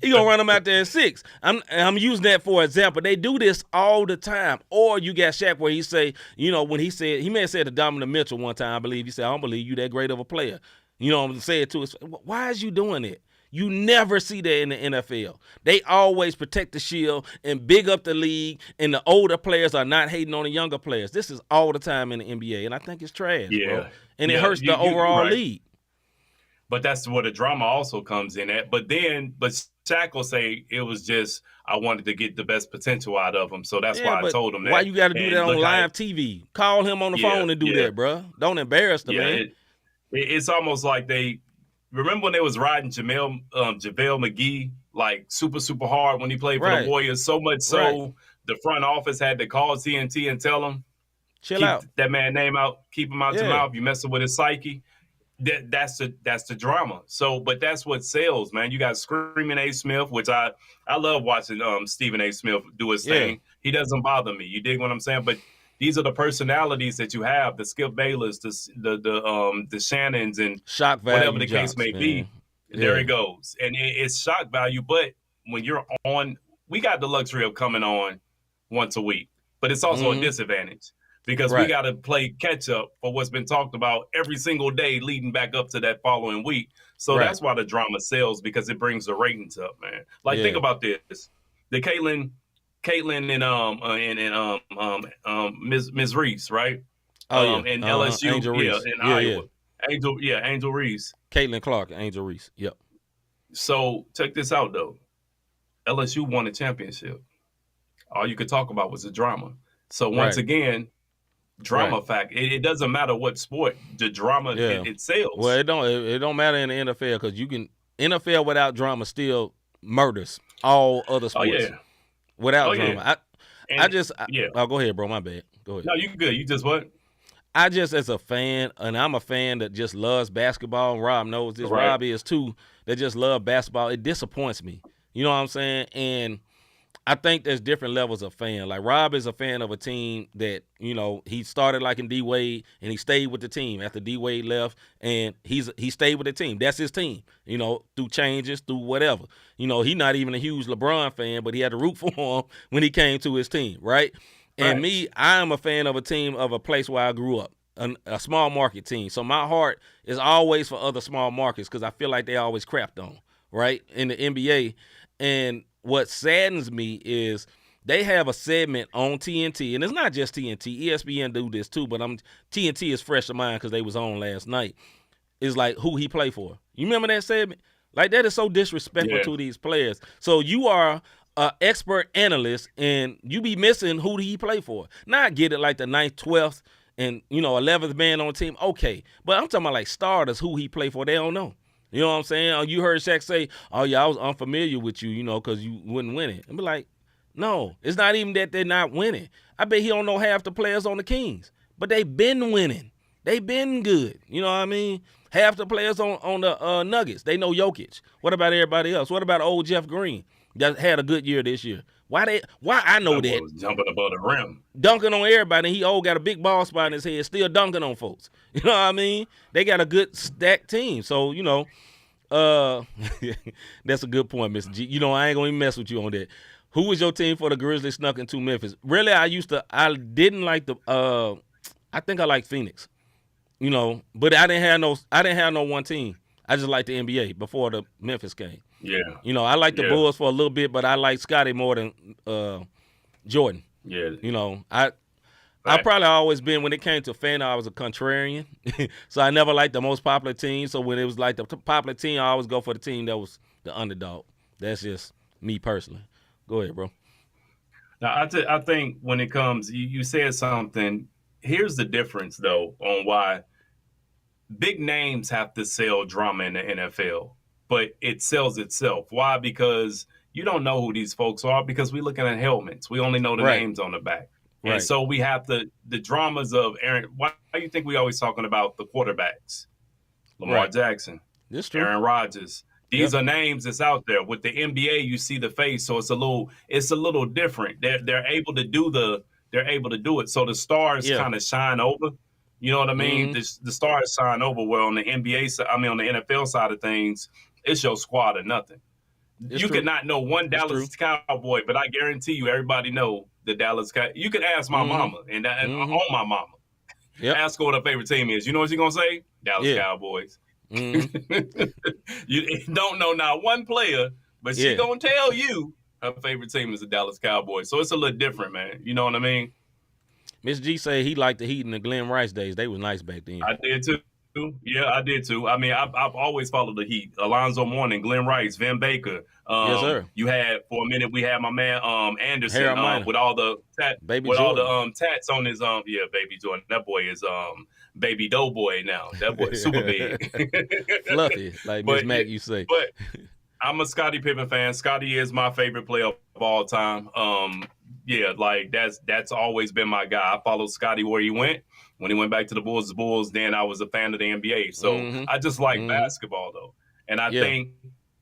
he going to run them out there in 6. I'm using that for example. They do this all the time. Or you got Shaq where he say, when he said, he may have said to Donovan Mitchell one time, I believe, he said, I don't believe you that great of a player. You know what I'm saying to us? Why is you doing it? You never see that in the NFL. They always protect the shield and big up the league, and the older players are not hating on the younger players. This is all the time in the NBA, and I think it's trash, bro. And it hurts the overall league. But that's where the drama also comes in at. But Shaq will say it was just I wanted to get the best potential out of him, so that's why I told him that. Why you got to do that on live TV? Call him on the phone and do that, bro. Don't embarrass the man. It's almost like they remember when they was riding JaVale McGee like super hard when he played for the Warriors, so much so the front office had to call TNT and tell him, chill out, that man name out, keep him out your mouth. You messing with his psyche. That's the drama. So, but that's what sells, man. You got Screaming A. Smith, which I love watching Stephen A. Smith do his thing. He doesn't bother me. You dig what I'm saying? But these are the personalities that you have, the Skip Bayless, the Shannons, and shock value, whatever the case may be. There it goes. And it's shock value. But when you're on, we got the luxury of coming on once a week, but it's also a disadvantage because we got to play catch up for what's been talked about every single day leading back up to that following week. So that's why the drama sells, because it brings the ratings up, man. Like, think about this. The Caitlin and Ms. Reese, right? And LSU, Angel Reese. In Iowa. Angel Reese. Caitlin Clark, Angel Reese. Yep. So check this out, though. LSU won a championship. All you could talk about was the drama. So once again, drama fact. It doesn't matter what sport. The drama it sells. Well, it don't matter in the NFL because you can NFL without drama still murders all other sports. Without drama. Go ahead, bro. My bad. Go ahead. No, you good. You just what? I just, as a fan, and I'm a fan that just loves basketball, and Rob knows this, Rob is too, that just love basketball. It disappoints me. You know what I'm saying? And I think there's different levels of fan. Like, Rob is a fan of a team that, he started like in D-Wade, and he stayed with the team after D-Wade left, and he stayed with the team. That's his team, through changes, through whatever. He's not even a huge LeBron fan, but he had to root for him when he came to his team, right? And me, I am a fan of a team of a place where I grew up, a small market team. So my heart is always for other small markets because I feel like they always crapped on, right, in the NBA. And what saddens me is they have a segment on TNT, and it's not just TNT. ESPN do this too, but TNT is fresh in mind because they was on last night. It's like who he play for. You remember that segment? Like, that is so disrespectful to these players. So you are an expert analyst, and you be missing who he play for. Now I get it, like the 9th, 12th, and 11th man on the team. Okay, but I'm talking about like starters, who he play for. They don't know. You know what I'm saying? You heard Shaq say, "Oh yeah, I was unfamiliar with you, because you wouldn't win it." And be like, no, it's not even that they're not winning. I bet he don't know half the players on the Kings, but they been winning. They been good. You know what I mean? Half the players on the Nuggets, they know Jokic. What about everybody else? What about old Jeff Green that had a good year this year? Why I know that? Was jumping above the rim. Dunking on everybody, and he got a big ball spot in his head, still dunking on folks. You know what I mean? They got a good stacked team. So, that's a good point, Mr. G. I ain't going to even mess with you on that. Who was your team for the Grizzlies snuck into Memphis? Really, I didn't like I think I liked Phoenix. But I didn't have no one team. I just liked the NBA before the Memphis came. Yeah. I liked the Bulls for a little bit, but I liked Scottie more than Jordan. Yeah. I probably always been, when it came to fan, I was a contrarian. So I never liked the most popular team. So when it was like the popular team, I always go for the team that was the underdog. That's just me personally. Go ahead, bro. Now, I think when it comes, you said something. Here's the difference, though, on why big names have to sell drama in the NFL, but it sells itself. Why? Because you don't know who these folks are, because we're looking at helmets. We only know the names on the back. Right. And so we have the dramas of Aaron. Why do you think we always talking about the quarterbacks? Lamar Jackson, Aaron Rodgers. These are names that's out there. With the NBA, you see the face, so it's a little different. They're able to do it. So the stars kind of shine over. You know what I mean? The stars shine over. Where on the on the NFL side of things, it's your squad or nothing. You could not know one Dallas Cowboy, but I guarantee you, everybody know the Dallas Cowboys. You could ask my mama and on my mama. Ask her what her favorite team is. You know what she's gonna say? Dallas Cowboys. You don't know not one player, but she gonna tell you her favorite team is the Dallas Cowboys. So it's a little different, man. You know what I mean? Miss G said he liked the Heat in the Glenn Rice days. They was nice back then. I did too. Yeah, I did too. I mean, I've always followed the Heat. Alonzo Mourning, Glenn Rice, Vin Baker. Yes, sir. You had, for a minute, we had my man Anderson with all the tats on his Baby Jordan. That boy is Baby Doughboy now. That boy is super big, fluffy, like Miss Mac you say. But I'm a Scottie Pippen fan. Scottie is my favorite player of all time. Like that's always been my guy. I followed Scottie where he went. When he went back to the Bulls, then I was a fan of the NBA. So I just like basketball, though. And I think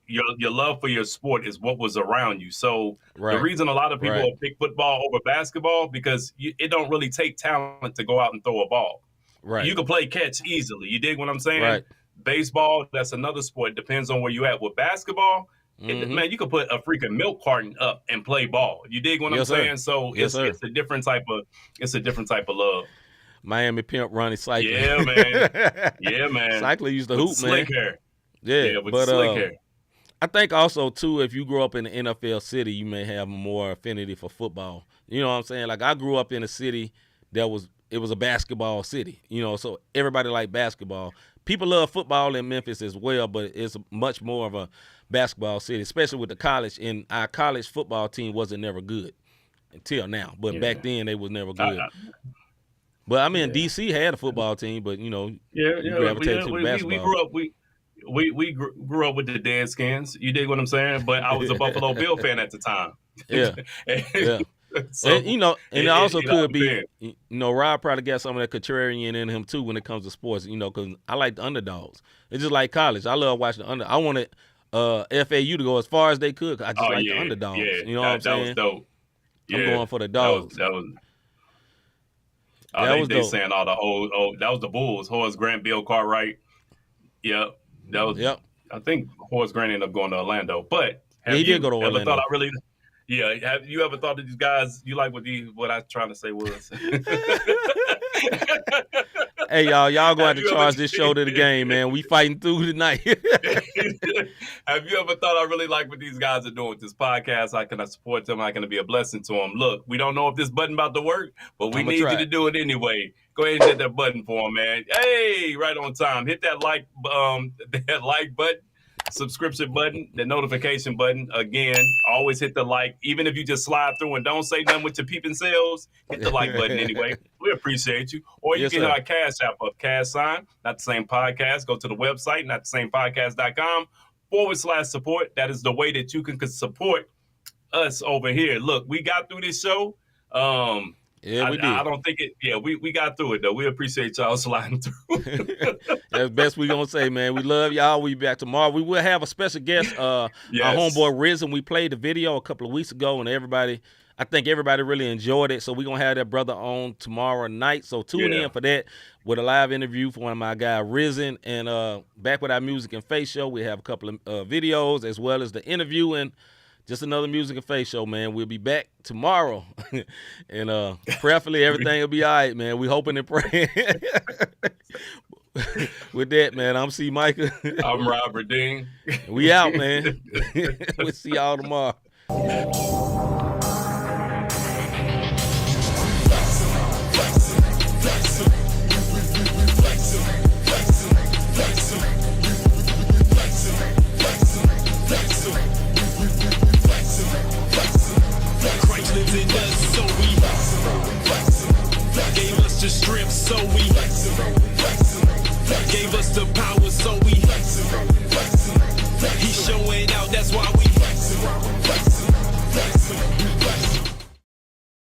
your love for your sport is what was around you. So the reason a lot of people pick football over basketball, because it don't really take talent to go out and throw a ball. Right. You can play catch easily. You dig what I'm saying? Right. Baseball, that's another sport. It depends on where you at. With basketball, man, you can put a freaking milk carton up and play ball. You dig what I'm saying? So it's a different type of love. Miami pimp Ronnie Cycler. Yeah, man. Cycler used to hoop, slick man. Hair. Yeah, with slick hair. I think also, too, if you grew up in the NFL city, you may have more affinity for football. You know what I'm saying? Like, I grew up in a city it was a basketball city, so everybody liked basketball. People love football in Memphis as well, but it's much more of a basketball city, especially with the college. And our college football team wasn't never good until now. But back then, they was never good. But I mean, DC had a football team, but you gravitated to basketball. We grew up with the Deadskins. You dig what I'm saying? But I was a Buffalo Bill fan at the time. Yeah. So, and it also could be, Rob probably got some of that contrarian in him too when it comes to sports. Because I like the underdogs. It's just like college. I love watching the under. I wanted FAU to go as far as they could. I just like the underdogs. Yeah. You know what I'm saying? That was dope. I'm going for the dogs. They saying all the old that was the Bulls. Horace Grant, Bill Cartwright. Yep. That was I think Horace Grant ended up going to Orlando. But he did go to Orlando. Have you ever thought that these guys, you like what I was trying to say was? Hey, y'all going to charge this show to the game, man. We fighting through tonight. Have you ever thought I really like what these guys are doing with this podcast? How can I support them? How can I be a blessing to them? Look, we don't know if this button about to work, but we need you to do it anyway. Go ahead and hit that button for them, man. Hey, right on time. Hit that like button. subscription button, the notification button. Again, always hit the like. Even if you just slide through and don't say nothing with your peeping selves, hit the like button anyway. We appreciate you. Or you can hit our Cash App up, Cash Sign, not the same podcast. Go to the website, not the same podcast.com/support. That is the way that you can support us over here. Look, we got through this show. Yeah, we did. I don't think it. Yeah, we got through it though. We appreciate y'all sliding through. That's best we gonna say, man. We love y'all. We be back tomorrow. We will have a special guest, our homeboy Risen. We played the video a couple of weeks ago, and I think everybody really enjoyed it. So we're gonna have that brother on tomorrow night. So tune in for that with a live interview for one of my guys, Risen. And back with our music and face show, we have a couple of videos as well as the interview and just another music and face show, man. We'll be back tomorrow. And prayerfully, everything will be all right, man. We hoping and praying. With that, man, I'm C-Micah. I'm Robert Dean. We out, man. We'll see y'all tomorrow.